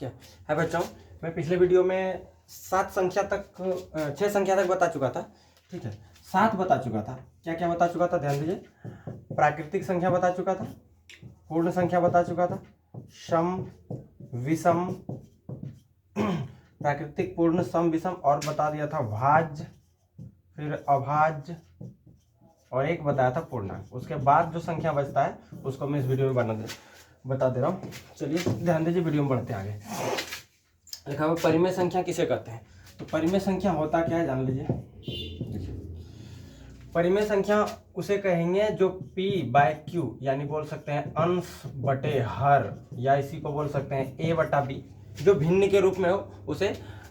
क्या है बच्चों, मैं पिछले वीडियो में 6 संख्या तक बता चुका था। ठीक है, 7 बता चुका था। क्या क्या बता चुका था, ध्यान दीजिए। प्राकृतिक संख्या बता चुका था, पूर्ण संख्या बता चुका था, सम विषम, प्राकृतिक, पूर्ण, सम, विषम, और बता दिया था भाज्य, फिर अभाज्य, और एक बताया था पूर्णांक। उसके बाद जो संख्या बचता है उसको मैं इस वीडियो में बता दे रहा हूँ। चलिए ध्यान दीजिए, वीडियो में बढ़ते आगे। लिखा हुआ परिमेय संख्या किसे कहते हैं। तो परिमेय संख्या होता क्या है, जान लीजिए। परिमेय संख्या उसे कहेंगे जो P बाय Q, यानी बोल सकते हैं अंश बटे हर, या इसी को बोल सकते हैं A बटा B, जो भिन्न के रूप में हो उसे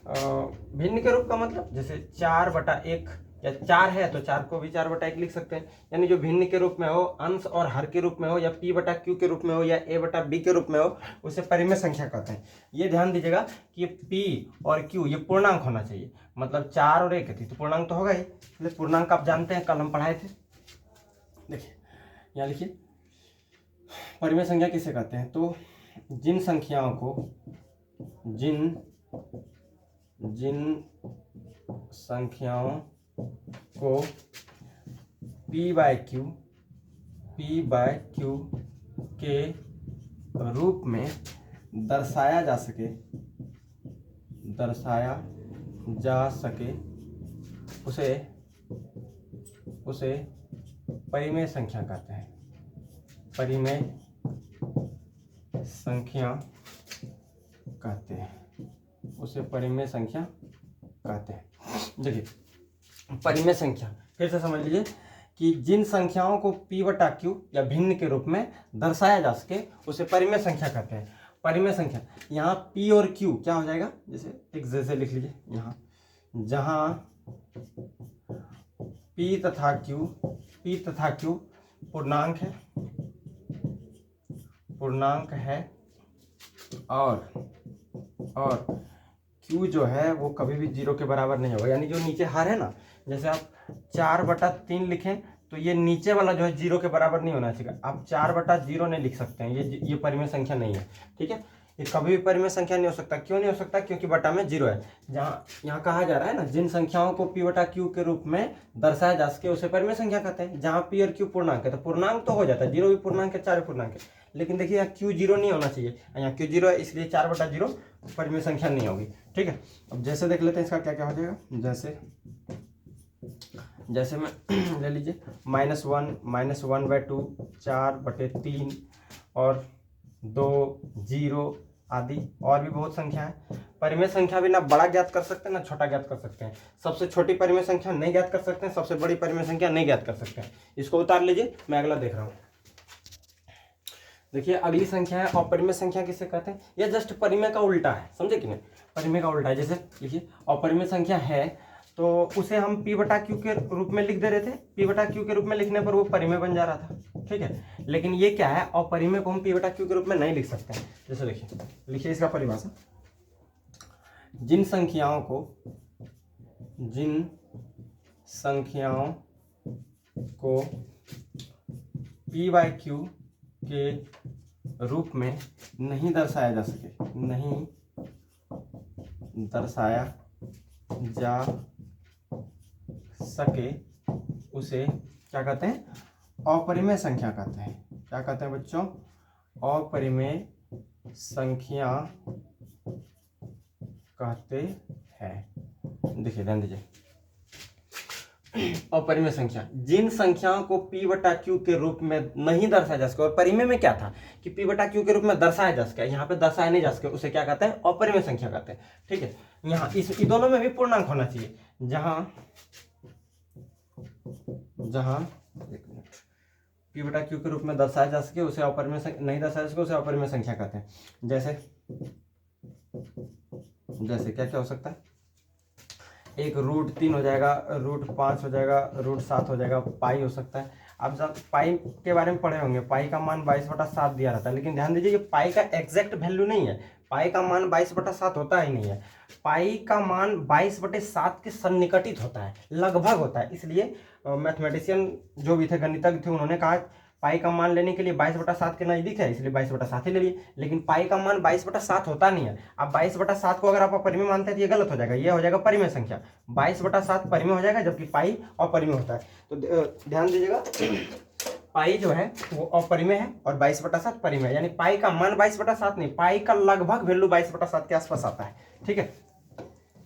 भिन्न के रूप का मतलब जैसे 4/1, या 4 है तो 4 को भी 4/1 लिख सकते हैं। यानी जो भिन्न के रूप में हो, अंश और हर के रूप में हो, या P बटा Q के रूप में हो, या A बटा B के रूप में हो, उसे परिमेय संख्या कहते हैं। ये ध्यान दीजिएगा कि P और Q ये पूर्णांक होना चाहिए। मतलब 4 और 1 थी तो पूर्णांक तो होगा ही। इसलिए पूर्णांक आप जानते हैं, कल हम पढ़ाए थे। देखिए यहाँ लिखिए, परिमेय संख्या किसे कहते हैं। तो जिन संख्याओं को P बाय Q के रूप में दर्शाया जा सके उसे परिमेय संख्या कहते हैं। परिमेय संख्या कहते हैं, उसे परिमेय संख्या कहते हैं। देखिए परिमेय संख्या फिर से समझ लीजिए कि जिन संख्याओं को P बटा Q या भिन्न के रूप में दर्शाया जा सके उसे परिमेय संख्या कहते हैं। परिमेय संख्या यहाँ P और Q क्या हो जाएगा, जैसे लिख लीजिए यहाँ, जहाँ P तथा Q पूर्णांक है और Q जो है वो कभी भी 0 के बराबर नहीं होगा। यानी जो नीचे हर है ना, जैसे आप 4/3 लिखें तो ये नीचे वाला जो है 0 के बराबर नहीं होना चाहिए। आप 4/0 नहीं लिख सकते हैं, ये परिमेय संख्या नहीं है। ठीक है, ये कभी भी परिमेय संख्या नहीं हो सकता। क्यों नहीं हो सकता, क्योंकि बटा में 0 है। जहाँ यहाँ कहा जा रहा है ना, जिन संख्याओं को P बटा Q के रूप में दर्शाया जा सके उसे परिमेय संख्या कहते हैं। जहाँ P और Q पूर्णांक है तो पूर्णांक तो हो जाता है, 0 भी पूर्णांक है, 4 भी पूर्णांक है। लेकिन देखिए यहाँ Q 0 नहीं होना चाहिए, यहाँ Q 0 है, इसलिए 4/0 परिमेय संख्या नहीं होगी। ठीक है, अब जैसे देख लेते हैं इसका क्या क्या हो जाएगा। जैसे में ले लीजिए -1/2, 4/3 और 2, 0 आदि और भी बहुत संख्या है। परिमेय संख्या भी ना बड़ा ज्ञात कर सकते हैं ना छोटा ज्ञात कर सकते हैं। सबसे छोटी परिमेय संख्या नहीं ज्ञात कर सकते हैं, सबसे बड़ी परिमेय संख्या नहीं ज्ञात कर सकते हैं। इसको उतार लीजिए, मैं अगला देख रहा हूँ। देखिए अगली संख्या है अपरिमेय संख्या किसे कहते हैं। यह जस्ट परिमेय का उल्टा है, समझे कि नहीं, परिमेय का उल्टा है। जैसे लिखिए अपरिमेय संख्या है तो उसे हम P बटा Q के रूप में लिख दे रहे थे। P बटा Q के रूप में लिखने पर वो परिमेय बन जा रहा था। ठीक है, लेकिन ये क्या है, अपरिमेय को हम P बटा Q के रूप में नहीं लिख सकते हैं। जैसे लिखिए इसका परिभाषा, जिन संख्याओं को P बाय Q के रूप में नहीं दर्शाया जा सके उसे क्या कहते हैं, अपरिमेय संख्या कहते हैं। क्या कहते हैं बच्चों, अपरिमेय संख्या कहते हैं। देखिए ध्यान दीजिए, अपरिमेय संख्या जिन संख्याओं को P बटा Q के रूप में नहीं दर्शाया जा सके। और परिमेय में क्या था कि P बटा Q के रूप में दर्शाया जा सके, यहाँ पे दर्शाया नहीं जा सके, उसे क्या कहते हैं, अपरिमेय संख्या कहते हैं। ठीक है, यहाँ इस दोनों में भी पूर्णांक होना चाहिए। जहाँ P बटा Q के रूप में दर्शाया जा सके उसे अपरिमेय संख्या, नहीं दर्शाया जा सके उसे अपरिमेय संख्या कहते हैं। जैसे क्या क्या हो सकता है, एक √3 हो जाएगा, √5 हो जाएगा, √7 हो जाएगा, पाई हो सकता है। आप जब पाई के बारे में पढ़े होंगे, पाई का मान 22/7 दिया रहता है। लेकिन ध्यान दीजिए ये पाई का एग्जैक्ट वैल्यू नहीं है, पाई का मान 22/7 होता ही नहीं है। पाई का मान 22/7 के सन्निकटित होता है, लगभग होता है। इसलिए मैथमेटिशियन जो भी थे, गणितज्ञ थे, उन्होंने कहा पाई का मान लेने के लिए 22/7 के नजदीक है, इसलिए 22/7 ही ले लिए। लेकिन पाई का मान 22/7 होता नहीं है। अब 22/7 को अगर आप अपरिमेय मानते हैं तो ये गलत हो जाएगा, ये हो जाएगा परिमेय संख्या। 22/7 परिमेय हो जाएगा, जबकि पाई अपरिमेय होता है। तो ध्यान दीजिएगा, पाई जो है वो अपरिमेय है और 22/7 परिमेय है। यानी पाई का मान 22/7 नहीं, पाई का लगभग वैल्यू 22/7 के आसपास आता है। ठीक है,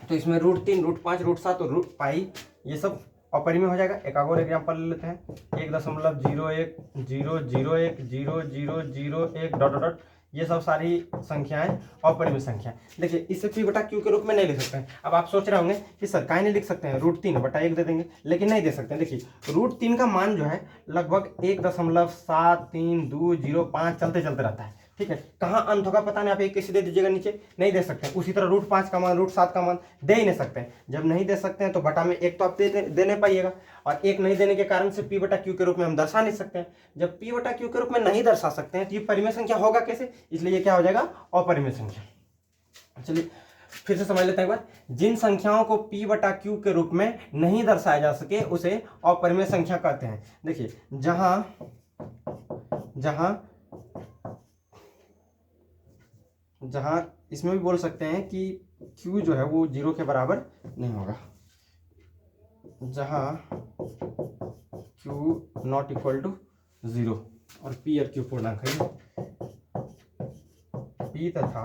तो इसमें √3, √5, √7 और रूट पाई ये सब अपरिमेय हो जाएगा। एक और एग्जाम्पल ले लेते हैं, 1.010100100001 डॉट डॉट, ये सब सारी संख्याएं अपरिमेय संख्या। देखिए इसे p/q के रूप में नहीं लिख सकते हैं। अब आप सोच रहे होंगे कि सर काहे नहीं लिख सकते हैं, √3/1 दे देंगे, लेकिन नहीं दे सकते हैं। देखिए √3 का मान जो है लगभग 1.7325 चलते चलते रहता है। ठीक है, कहाँ अंत होगा पता नहीं, आप एक कैसे दे दीजिएगा, नीचे नहीं दे सकते हैं। उसी तरह √5 का मान, √7 का मान दे ही नहीं सकते हैं। जब नहीं दे सकते हैं तो बटा में एक तो आप दे नहीं पाइएगा, और एक नहीं देने के कारण से p/q के रूप में हम दर्शा नहीं सकते हैं। जब p/q के रूप में नहीं दर्शा सकते हैं तो ये परिमेय संख्या होगा कैसे, इसलिए ये क्या हो जाएगा, अपरिमेय संख्या। चलिए फिर से समझ लेते हैं एक बार। जिन संख्याओं को p/q के रूप में नहीं दर्शाया जा सके उसे अपरिमेय संख्या कहते हैं। देखिए जहां इसमें भी बोल सकते हैं कि q जो है वो 0 के बराबर नहीं होगा, जहां q नॉट इक्वल टू 0 और p और q पूर्णांक है, p तथा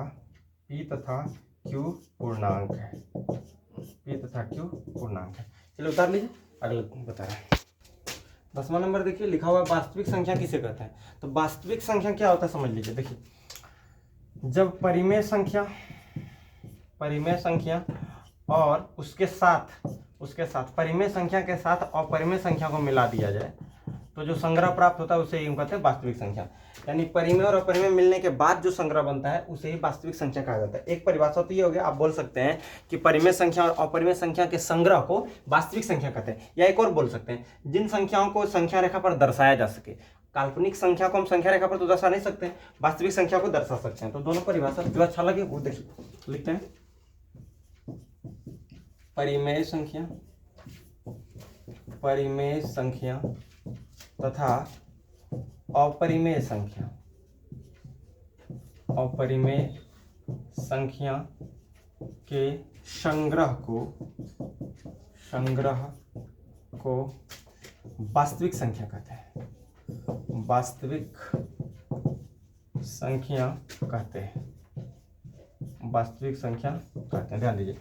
q पूर्णांक है, p तथा q पूर्णांक है। चलिए उतार लीजिए, अगला बता रहा है। 10वां नंबर देखिए, लिखा हुआ वास्तविक संख्या किसे कहते हैं। तो वास्तविक संख्या क्या होता है समझ लीजिए। देखिए जब परिमेय संख्या और उसके साथ परिमेय संख्या के साथ अपरिमेय संख्या को मिला दिया जाए तो जो संग्रह प्राप्त होता है उसे ही कहते हैं वास्तविक संख्या। यानी परिमेय और अपरिमेय मिलने के बाद जो संग्रह बनता है उसे ही वास्तविक संख्या कहा जाता है। एक परिभाषा तो ये हो गया, आप बोल सकते हैं कि परिमेय संख्या और अपरिमेय संख्या के संग्रह को वास्तविक संख्या कहते हैं। या एक और बोल सकते हैं, जिन संख्याओं को संख्या रेखा पर दर्शाया जा सके। काल्पनिक संख्या को हम संख्या रेखा पर तो दर्शा नहीं सकते हैं, वास्तविक संख्या को दर्शा सकते हैं। तो दोनों परिभाषा जो अच्छा लगे वो देखिए, लिखते हैं परिमेय संख्या तथा अपरिमेय संख्या के संग्रह को वास्तविक संख्या कहते हैं। वास्तविक संख्या कहते हैं। ध्यान दीजिए,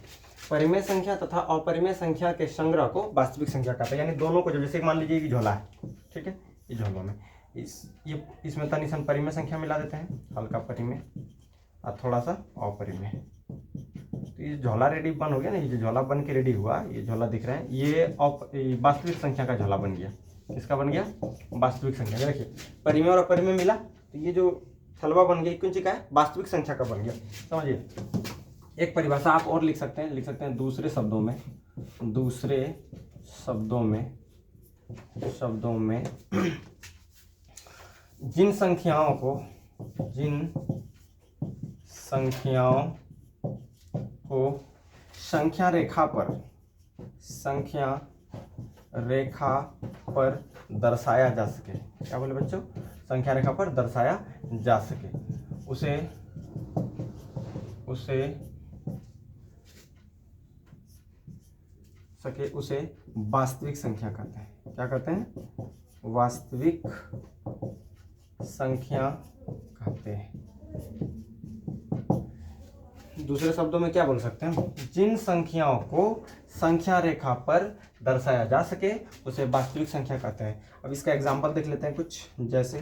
परिमेय संख्या तथा अपरिमेय संख्या के संग्रह को वास्तविक संख्या कहते हैं। यानी दोनों को, जैसे मान लीजिए ये झोला है, ठीक है, ये झोलों में इसमें तनिसन परिमेय संख्या मिला देते हैं, हल्का परिमेय और थोड़ा सा अपरिमेय। तो ये झोला रेडी बन हो गया ना, ये जो झोला बन के रेडी हुआ, ये झोला दिख रहा है, ये वास्तविक संख्या का झोला बन गया। किसका बन गया, वास्तविक संख्या। देखिए परिमेय और अपरिमेय मिला तो ये जो थलवा बन गया कौन सी का है, वास्तविक संख्या का बन गया। समझिए, एक परिभाषा आप और लिख सकते हैं दूसरे शब्दों में जिन संख्याओं को संख्या रेखा पर दर्शाया जा सके। क्या बोले बच्चों, संख्या रेखा पर दर्शाया जा सके उसे वास्तविक संख्या कहते हैं। क्या कहते हैं, वास्तविक संख्या कहते हैं। दूसरे शब्दों में क्या बोल सकते हैं, जिन संख्याओं को संख्या रेखा पर दर्शाया जा सके उसे वास्तविक संख्या कहते हैं। अब इसका एग्जांपल देख लेते हैं कुछ, जैसे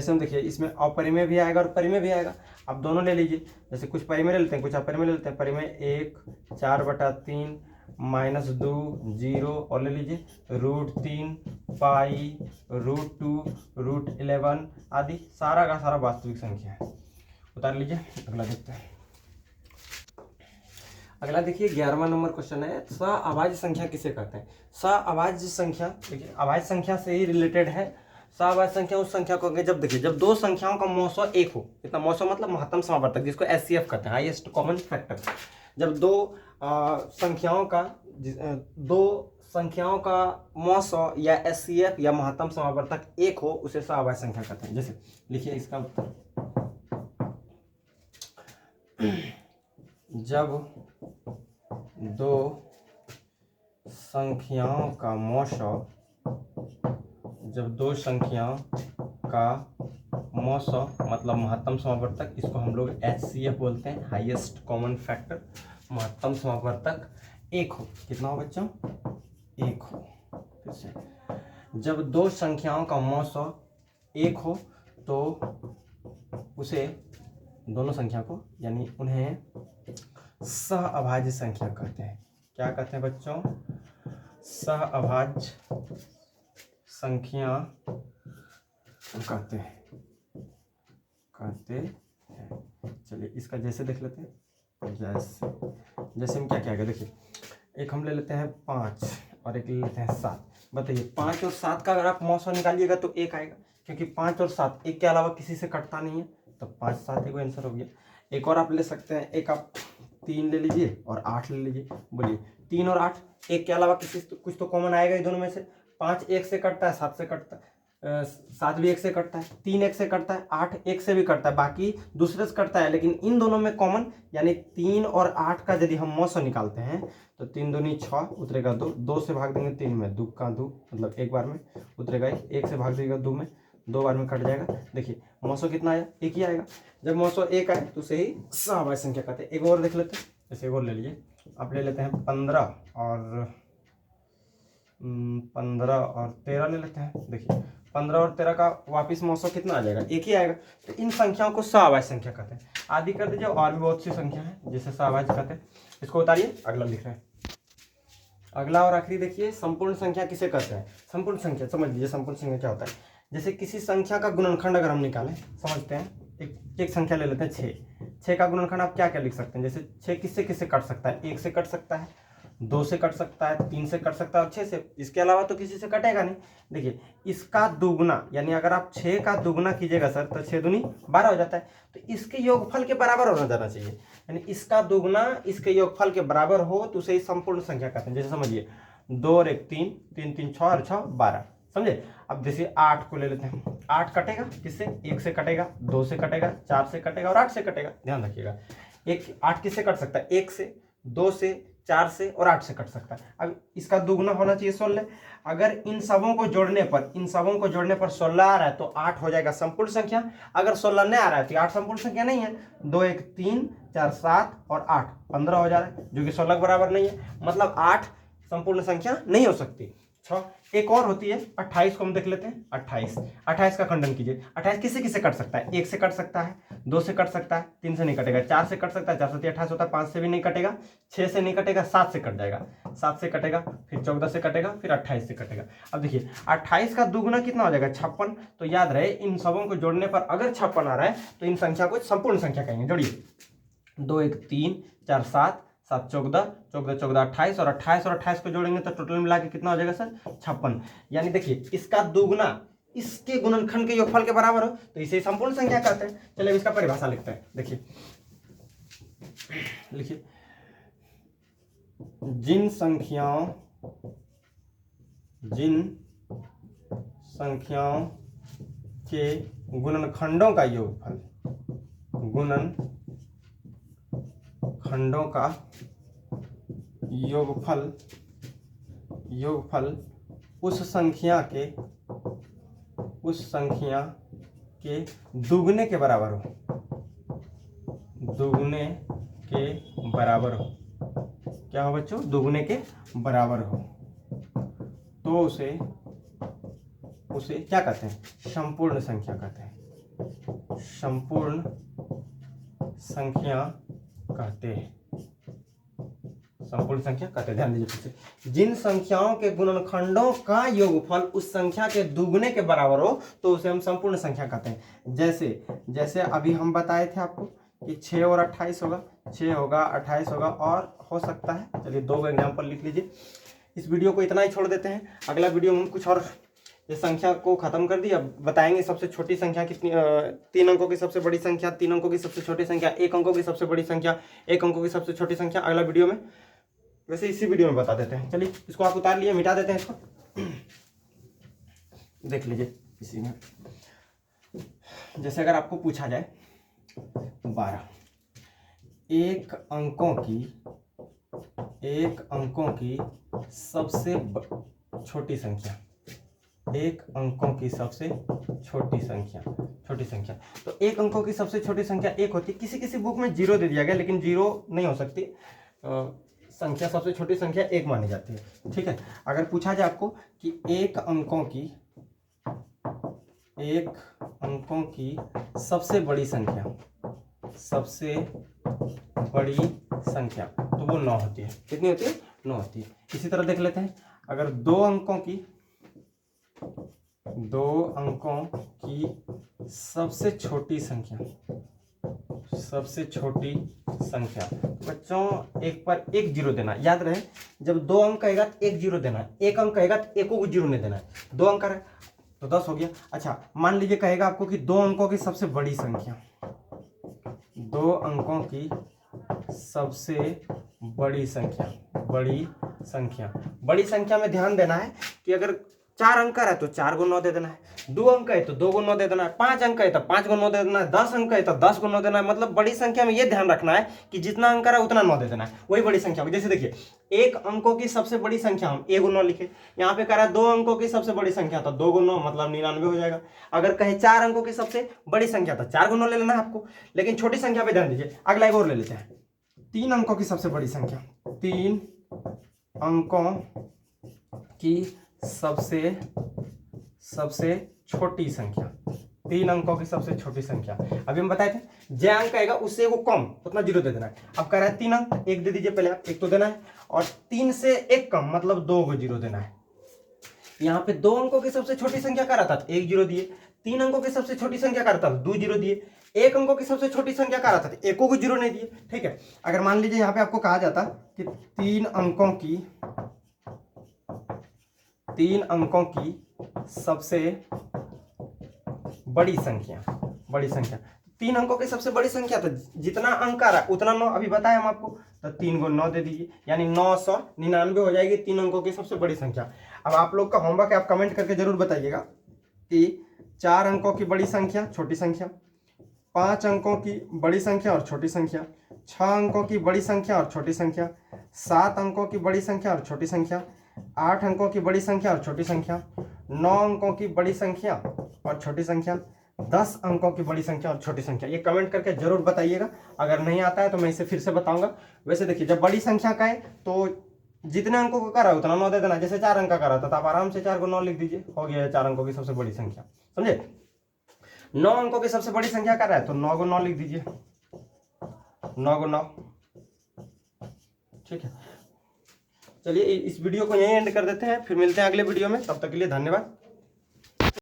हम देखिए इसमें अपरिमेय भी आएगा और परिमेय भी आएगा। आप दोनों ले लीजिए, जैसे कुछ परिमेय ले लेते हैं, कुछ अपरिमेय ले लेते हैं। परिमेय 1 4/3 -2 0 और ले लीजिए √3 पाई √2 √11 आदि सारा का सारा वास्तविक संख्या है। उतार लीजिए, अगला देखते हैं। अगला देखिए 11वां नंबर क्वेश्चन है, सअभाज्य संख्या किसे कहते हैं। सअभाज्य संख्या, देखिए अभाज्य संख्या से ही रिलेटेड है। सअभाज्य संख्या उस संख्या को जब देखिए जब दो संख्याओं का मौसो एक हो, कितना मौसो मतलब महत्तम समावर्तक, जिसको एचसीएफ कहते हैं, हाईएस्ट कॉमन फैक्टर। जब दो संख्याओं का मौसौ या एचसीएफ या महत्तम समावर्तक एक हो उसे सहअभाज्य संख्या कहते हैं। जैसे लिखिए इसका उत्तर, जब दो संख्याओं का मौसौ, जब दो संख्याओं का मौसौ मतलब महत्तम समावर्तक, इसको हम लोग एचसीएफ बोलते हैं, हाईएस्ट कॉमन फैक्टर, महत्तम समावर्तक एक हो। कितना हो बच्चों? एक हो। फिर से, जब दो संख्याओं का मौसौ एक हो तो उसे, दोनों संख्या को यानी उन्हें सहअभाज्य संख्या कहते हैं। क्या कहते हैं बच्चों? सहअभाज्य संख्या कहते हैं। चलिए इसका जैसे देख लेते हैं। जैसे हम क्या कहेंगे, देखिए एक हम ले लेते हैं 5 और एक ले लेते हैं 7। बताइए 5 और 7 का अगर आप मौसौ निकालिएगा तो एक आएगा, क्योंकि 5 और 7 एक के अलावा किसी से कटता नहीं है, तो 5 7 एक आंसर हो गया। एक और आप ले सकते हैं, एक आप 3 ले लीजिए और 8 ले लीजिए। बोलिए 3 और 8 एक के अलावा किसी से कुछ तो कॉमन आएगा ही दोनों में से। 5 1 से कटता है, 7 से कटता है, 7 भी 1 से कटता है, 3 1 से कटता है, 8 1 से भी कटता है, बाकी दूसरे से कटता है। लेकिन इन दोनों में कॉमन यानी 3 और 8 का यदि हम मौसौ निकालते हैं तो 3 दूनी 6 उतरेगा 2, 2 से भाग देंगे 3 में, 2 का 2 मतलब एक बार में उतरेगा 1 से भाग देगा 2 में, 2 बार में कट जाएगा। देखिए मौसौ कितना आया? एक ही आएगा। जब मौसौ एक आए तो उसे ही सहअभाज्य संख्या कहते हैं। एक और देख लेते हैं, जैसे एक और ले लीजिए, आप ले लेते हैं 15 और 13 ले लेते हैं। देखिए 15 और 13 का वापिस मौसौ कितना आ जाएगा? एक ही आएगा। तो इन संख्याओं को सहअभाज्य संख्या कहते हैं। आदि कर दीजिए, और भी बहुत सी संख्या है जिसे सहअभाज्य कहते हैं। इसको उतारिए, अगला लिख रहे हैं। अगला और आखिरी देखिए, संपूर्ण संख्या किसे कहते हैं? संपूर्ण संख्या समझ लीजिए, संपूर्ण संख्या क्या होता है। जैसे किसी संख्या का गुणनखंड अगर हम निकालें, समझते हैं, एक संख्या ले लेते हैं 6। 6 का गुणनखंड आप क्या क्या लिख सकते हैं? जैसे 6 किससे किससे कट सकता है? 1 से कट सकता है, 2 से कट सकता है, 3 से कट सकता है और 6 से। इसके अलावा तो किसी से कटेगा नहीं। देखिए इसका दुगुना, यानी अगर आप 6 का दुगुना कीजिएगा सर तो 6 दूनी 12 हो जाता है। तो इसके योगफल के बराबर होना जाना चाहिए, यानी इसका दुगुना इसके योगफल के बराबर हो तो उसे संपूर्ण संख्या कहते हैं। जैसे समझिए 2 और 1 3, 3 3 6 और 6 12, समझे। अब जैसे 8 को ले लेते हैं, 8 कटेगा किससे? 1 से कटेगा, 2 से कटेगा, 4 से कटेगा और 8 से कटेगा। ध्यान रखिएगा, 8 किससे कट सकता है? 1 से, 2 से, 4 से और 8 से कट सकता है। अब इसका दुगुना होना चाहिए 16। अगर इन सबों को जोड़ने पर 16 आ रहा है तो 8 हो जाएगा संपूर्ण संख्या। अगर 16 नहीं आ रहा है तो 8 संपूर्ण संख्या नहीं है। 2 1 3 4 7 और 8 15 हो जा रहा है, जो कि 16 के बराबर नहीं है, मतलब 8 संपूर्ण संख्या नहीं हो सकती। एक और होती है 28 को हम देख लेते हैं। 28 का खंडन कीजिए। 28 किससे किससे कट सकता है? 1 से कट सकता है, 2 से कट सकता है, 3 से नहीं कटेगा, 4 से कट सकता है, 4 से 28 होता है, 5 से भी नहीं कटेगा, 6 से नहीं कटेगा, 7 से कट जाएगा, 7 से कटेगा, फिर 14 से कटेगा, फिर 28 से कटेगा। अब देखिए 28 का दुगुना कितना हो जाएगा? 56। तो याद रहे इन सबों को जोड़ने पर अगर 56 आ रहा है तो इन संख्या को संपूर्ण संख्या कहेंगे। जोड़िए 2 1 3 4 7 7 14 14 14 28 और 28 को जोड़ेंगे तो टोटल मिला के कितना हो जाएगा सर? 56। यानी देखिए इसका दुगुना इसके गुणनखंड के योगफल के बराबर हो तो इसे संपूर्ण संख्या कहते हैं। चलिए इसका परिभाषा लिखते हैं। देखिए लिखिए, जिन संख्याओं के गुणनखंडों का योगफल उस संख्या के दुगने के बराबर हो। क्या हो बच्चों? दुगने के बराबर हो तो उसे क्या कहते हैं? संपूर्ण संख्या कहते हैं। संपूर्ण संख्या कहते हैं। ध्यान दीजिए, जिन संख्याओं के गुणनखंडों का योगफल उस संख्या के दुगने के बराबर हो तो उसे हम संपूर्ण संख्या कहते हैं। जैसे अभी हम बताए थे आपको कि 6 और 28 होगा, 6 होगा 28 होगा और हो सकता है। चलिए 2 एग्जाम्पल लिख लीजिए। इस वीडियो को इतना ही छोड़ देते हैं। अगला वीडियो में हम कुछ और इस संख्या को खत्म कर दिया, बताएंगे सबसे छोटी संख्या कितनी, 3 अंकों की सबसे बड़ी संख्या, 3 अंकों की सबसे छोटी संख्या, 1 अंकों की सबसे बड़ी संख्या, 1 अंकों की सबसे छोटी संख्या। अगला वीडियो में वैसे इसी वीडियो में बता देते हैं। चलिए इसको आप उतार लिए, मिटा देते हैं इसको। देख लीजिए इसी में, जैसे अगर आपको पूछा जाए 12 एक अंकों की सबसे छोटी संख्या, एक अंकों की सबसे छोटी संख्या, तो एक अंकों की सबसे छोटी संख्या एक होती है। किसी किसी बुक में 0 दे दिया गया, लेकिन 0 नहीं हो सकती। संख्या सबसे छोटी संख्या एक मानी जाती है, ठीक है। अगर पूछा जाए आपको कि एक अंकों की सबसे बड़ी संख्या, तो वो 9 होती है। कितनी होती है? 9 होती है। इसी तरह देख लेते हैं, अगर दो अंकों की सबसे छोटी संख्या, बच्चों एक पर एक 0 देना। याद रहे, जब 2 अंक कहेगा तो 1 0 देना है, 1 अंक कहेगा तो 1 को 0 नहीं देना है। 2 अंक है तो 10 हो गया। अच्छा, मान लीजिए कहेगा आपको कि 2 अंकों की सबसे बड़ी संख्या, 2 अंकों की सबसे बड़ी संख्या में ध्यान देना है कि अगर 4 अंक है तो 4 को 9 दे देना है, 2 अंक है तो 2 को 9 दे देना है, 5 अंक है तो 5 को 9 दे देना है, 10 अंक है तो 10 को 9 देना है। मतलब बड़ी संख्या में ये ध्यान रखना है कि जितना अंक है उतना 9 दे देना है, वही बड़ी संख्या। जैसे देखिए, एक अंकों की सबसे बड़ी संख्या हम 1 गुना 9 लिखे, यहाँ पे कह रहा है 2 अंकों की सबसे बड़ी संख्या, तो 2 गुना 9 मतलब 99 हो जाएगा। अगर कहे 4 अंकों की सबसे बड़ी संख्या तो 4 गुना ले लेना है आपको, लेकिन छोटी संख्या पे ध्यान दीजिए। अगला एक और ले लेते हैं, 3 अंकों की सबसे बड़ी संख्या, 3 अंकों की सबसे छोटी संख्या, 3 अंकों की सबसे छोटी संख्या। अभी हम बताए थे, जो अंक आएगा उससे वो कम उतना 0 दे देना है। अब कह रहा है 3 अंक, 1 दे दीजिए पहले आप, 1 तो देना है, और 3 से 1 कम मतलब 2 को 0 देना है। यहाँ पे 2 अंकों की सबसे छोटी संख्या का रहता था 1 0 दिए, 3 अंकों की सबसे छोटी संख्या का रहता था 2 0 दिए, 1 अंकों की सबसे छोटी संख्या का रहता था 1 को 0 नहीं दिए, ठीक है। अगर मान लीजिए यहाँ पे आपको कहा जाता कि 3 अंकों की सबसे बड़ी संख्या, 3 अंकों की सबसे बड़ी संख्या, तो जितना अंक आ रहा है उतना 9, अभी बताया हम आपको, तो 3 को 9 दे दीजिए, यानी 999 हो जाएगी 3 अंकों की सबसे बड़ी संख्या। अब आप लोग का होमवर्क है, आप कमेंट करके जरूर बताइएगा कि 4 अंकों की बड़ी संख्या छोटी संख्या, 5 अंकों की बड़ी संख्या और छोटी संख्या, 6 अंकों की बड़ी संख्या और छोटी संख्या, 7 अंकों की बड़ी संख्या और छोटी संख्या, 8 अंकों की बड़ी संख्या और छोटी संख्या, 9 अंकों की बड़ी संख्या और छोटी संख्या, 10 अंकों की बड़ी संख्या और छोटी संख्या। ये कमेंट करके जरूर बताइएगा। अगर नहीं आता है तो मैं इसे फिर से बताऊंगा। वैसे देखिए, जब बड़ी संख्या का है तो जितने अंकों का करा उतना 9 दे देना। जैसे 4 अंक का करा था तो आप आराम से 4 को 9 लिख दीजिए, हो गया 4 अंकों की सबसे बड़ी संख्या, समझे। 9 अंकों की सबसे बड़ी संख्या का है तो 9 को 9 लिख दीजिए, 9 को 9, ठीक है। चलिए इस वीडियो को यहीं एंड कर देते हैं, फिर मिलते हैं अगले वीडियो में। तब तक के लिए धन्यवाद।